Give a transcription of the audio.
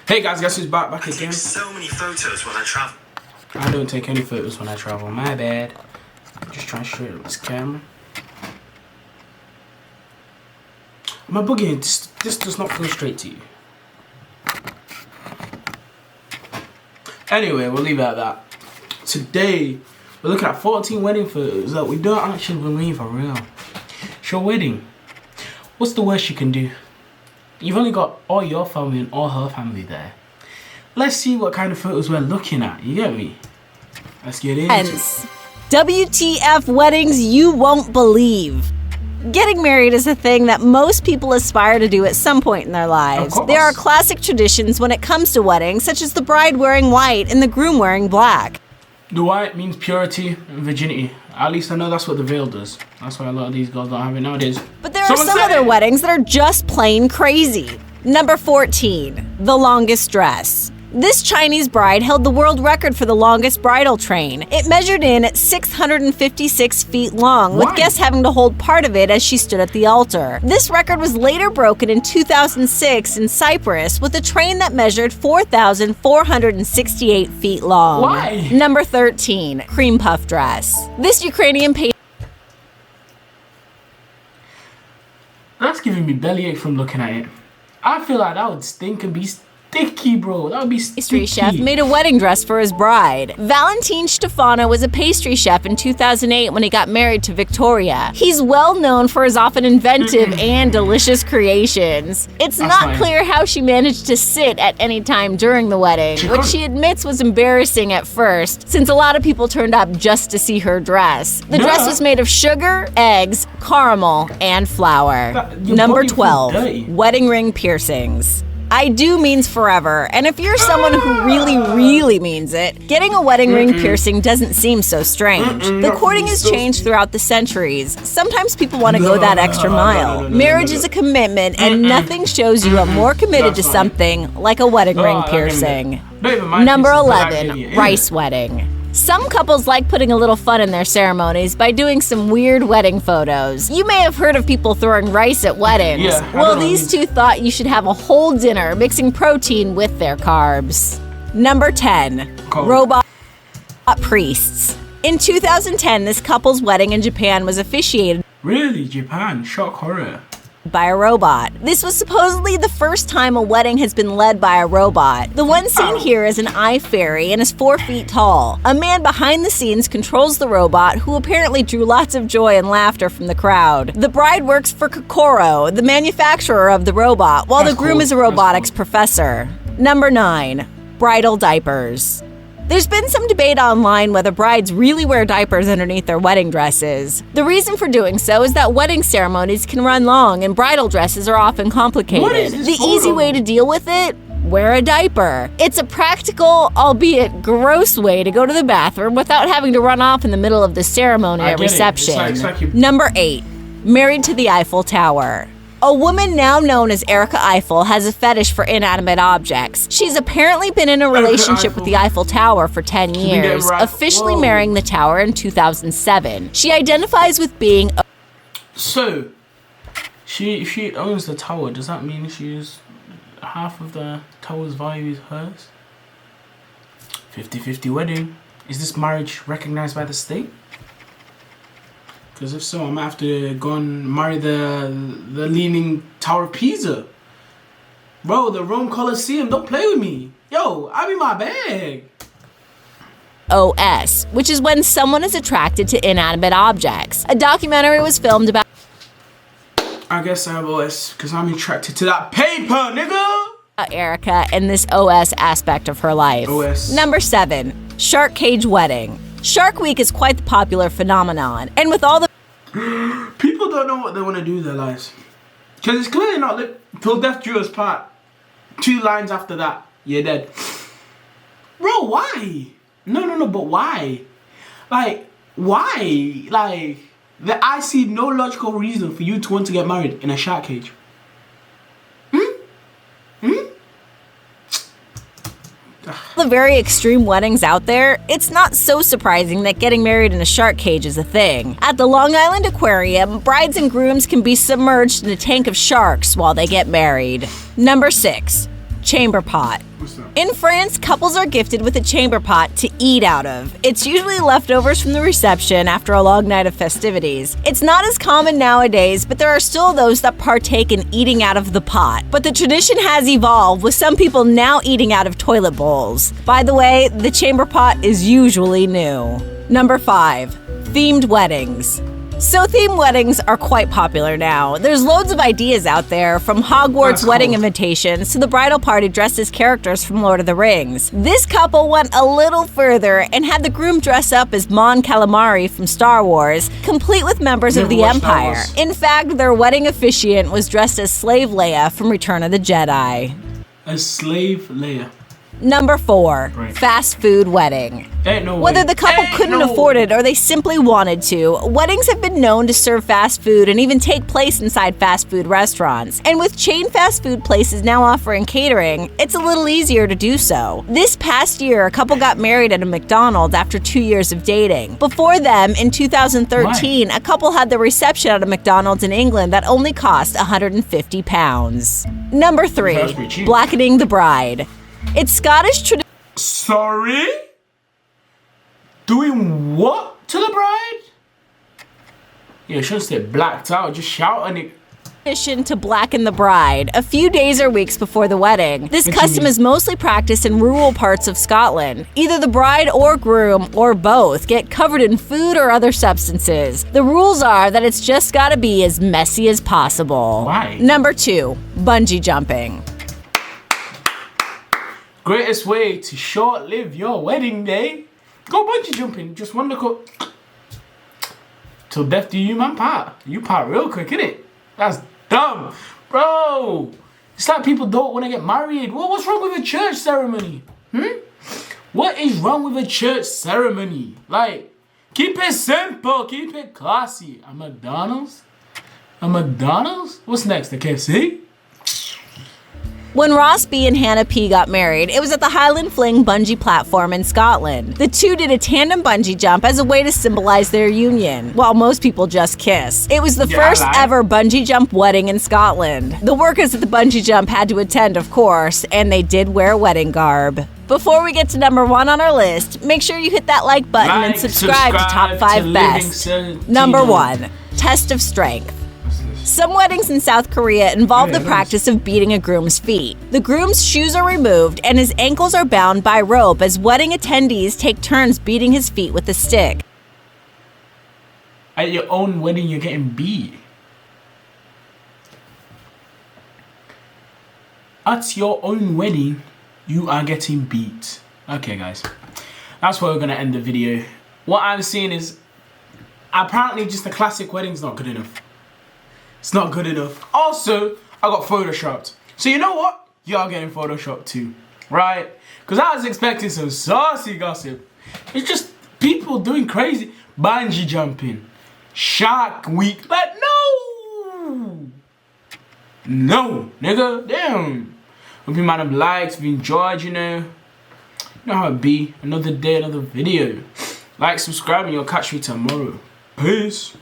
Hey guys, guess who's back again? I take so many photos when I travel. I don't take any photos when I travel. My bad. I'm just trying to show you this camera. My boogie, this does not feel straight to you. Anyway, we'll leave it at that. Today, we're looking at 14 wedding photos that we don't actually believe are real. It's your wedding. What's the worst you can do? You've only got all your family and all her family there. Let's see what kind of photos we're looking at. You get me? Let's get into it. WTF weddings you won't believe. Getting married is a thing that most people aspire to do at some point in their lives. There are classic traditions when it comes to weddings, such as the bride wearing white and the groom wearing black. The white means purity and virginity. At least I know that's what the veil does. That's why a lot of these girls don't have it nowadays. But there are some other weddings that are just plain crazy. Number 14, the longest dress. This Chinese bride held the world record for the longest bridal train. It measured in at 656 feet long, with guests having to hold part of it as she stood at the altar. This record was later broken in 2006 in Cyprus with a train that measured 4,468 feet long. Why? Number 13, cream puff dress. This Ukrainian That's giving me bellyache from looking at it. I feel like that would stink and be sticky, bro. That would be sticky. Pastry chef made a wedding dress for his bride. Valentin Stefano was a pastry chef in 2008 when he got married to Victoria. He's well known for his often inventive and delicious creations. It's not clear how she managed to sit at any time during the wedding, which she admits was embarrassing at first, since a lot of people turned up just to see her dress. The dress was made of sugar, eggs, caramel, and flour. Number 12, wedding ring piercings. I do means forever, and if you're someone who really means it, getting a wedding ring piercing doesn't seem so strange. The courting has changed throughout the centuries. Sometimes people want to go that extra mile. Marriage is a commitment, and nothing shows you are more committed to something like a wedding ring piercing. Number 11, rice wedding. Some couples like putting a little fun in their ceremonies by doing some weird wedding photos. You may have heard of people throwing rice at weddings. Well, these two thought you should have a whole dinner mixing protein with their carbs. Number 10, robot priests. In 2010, this couple's wedding in Japan was officiated Japan? Shock horror. by a robot. This was supposedly the first time a wedding has been led by a robot. The one seen here is an eye fairy and is 4 feet tall. A man behind the scenes controls the robot, who apparently drew lots of joy and laughter from the crowd. The bride works for Kokoro, the manufacturer of the robot, while the groom is a robotics professor. Number 9, bridal diapers. There's been some debate online whether brides really wear diapers underneath their wedding dresses. The reason for doing so is that wedding ceremonies can run long and bridal dresses are often complicated. The easy way to deal with it? Wear a diaper. It's a practical, albeit gross way to go to the bathroom without having to run off in the middle of the ceremony at reception. Number 8, married to the Eiffel Tower. A woman now known as Erica Eiffel has a fetish for inanimate objects. She's apparently been in a relationship with the Eiffel Tower for 10 years, officially marrying the tower in 2007. She identifies with being a... So, she owns the tower. Does that mean she's half of the tower's value is hers? 50-50 wedding. Is this marriage recognized by the state? Because if so, I'm gonna have to go and marry the Leaning Tower of Pisa. Bro, the Rome Colosseum, don't play with me. Yo, I'm in my bag. OS, which is when someone is attracted to inanimate objects. A documentary was filmed about... I guess I have OS, because I'm attracted to that paper, nigga! Erica and this OS aspect of her life. OS. Number 7, shark cage wedding. Shark Week is quite the popular phenomenon, and with all the... People don't know what they want to do with their lives. Because it's clearly not till death do us part. 2 lines after that, you're dead. Bro, why? No, but why? Like, why? Like, I see no logical reason for you to want to get married in a shark cage. The very extreme weddings out there, it's not so surprising that getting married in a shark cage is a thing. At the Long Island Aquarium, brides and grooms can be submerged in a tank of sharks while they get married. Number 6, Chamber pot. What's that? In France, couples are gifted with a chamber pot to eat out of. It's usually leftovers from the reception after a long night of festivities. It's not as common nowadays, but there are still those that partake in eating out of the pot. But the tradition has evolved, with some people now eating out of toilet bowls. By the way, the chamber pot is usually new. Number 5. Themed weddings. So themed weddings are quite popular now. There's loads of ideas out there, from Hogwarts That's wedding cool. invitations to the bridal party dressed as characters from Lord of the Rings. This couple went a little further and had the groom dress up as Mon Calamari from Star Wars, complete with members of Never the watched Star Empire. Wars. In fact, their wedding officiant was dressed as Slave Leia from Return of the Jedi. A slave Leia. Number 4. Right. Fast food wedding. Ain't no Whether way. the couple Ain't couldn't no afford it or they simply wanted to, weddings have been known to serve fast food and even take place inside fast food restaurants. And with chain fast food places now offering catering, it's a little easier to do so. This past year, a couple got married at a McDonald's after 2 years of dating. Before them, in 2013, a couple had the reception at a McDonald's in England that only cost £150. Number 3. That's pretty cheap. Blackening the bride. It's Scottish tradition. Sorry? Doing what to the bride? Yeah, shouldn't say blacked out, just shouting it. To blacken the bride a few days or weeks before the wedding. This What you custom mean? is mostly practiced in rural parts of Scotland. Either the bride or groom, or both, get covered in food or other substances. The rules are that it's just gotta be as messy as possible. Why? Number 2. Bungee jumping. Greatest way to short-live your wedding day. Go bungee jumping. Just one look up. Till death do you man part. You part real quick, innit? That's dumb. Bro. It's like people don't want to get married. What's wrong with a church ceremony? What is wrong with a church ceremony? Like, keep it simple. Keep it classy. A McDonald's? A McDonald's? What's next? The KFC? When Ross B and Hannah P got married, it was at the Highland Fling bungee platform in Scotland. The two did a tandem bungee jump as a way to symbolize their union, while most people just kiss. It was the first ever bungee jump wedding in Scotland. The workers at the bungee jump had to attend, of course, and they did wear wedding garb. Before we get to number 1 on our list, make sure you hit that like button and subscribe to Top 5 Best. Number 1. Test of Strength. Some weddings in South Korea involve the practice of beating a groom's feet. The groom's shoes are removed and his ankles are bound by rope as wedding attendees take turns beating his feet with a stick. At your own wedding, you're getting beat. At your own wedding, you are getting beat. Okay, guys. That's where we're going to end the video. What I'm seeing is, apparently just a classic wedding's not good enough. It's not good enough. Also, I got photoshopped. So you know what? Y'all getting photoshopped too, right? Because I was expecting some saucy gossip. It's just people doing crazy. Bungee jumping. Shark week. Like, no! No, nigga. Damn. Hope you might have liked, if you enjoyed, you know how it be. Another day, another video. Like, subscribe, and you'll catch me tomorrow. Peace.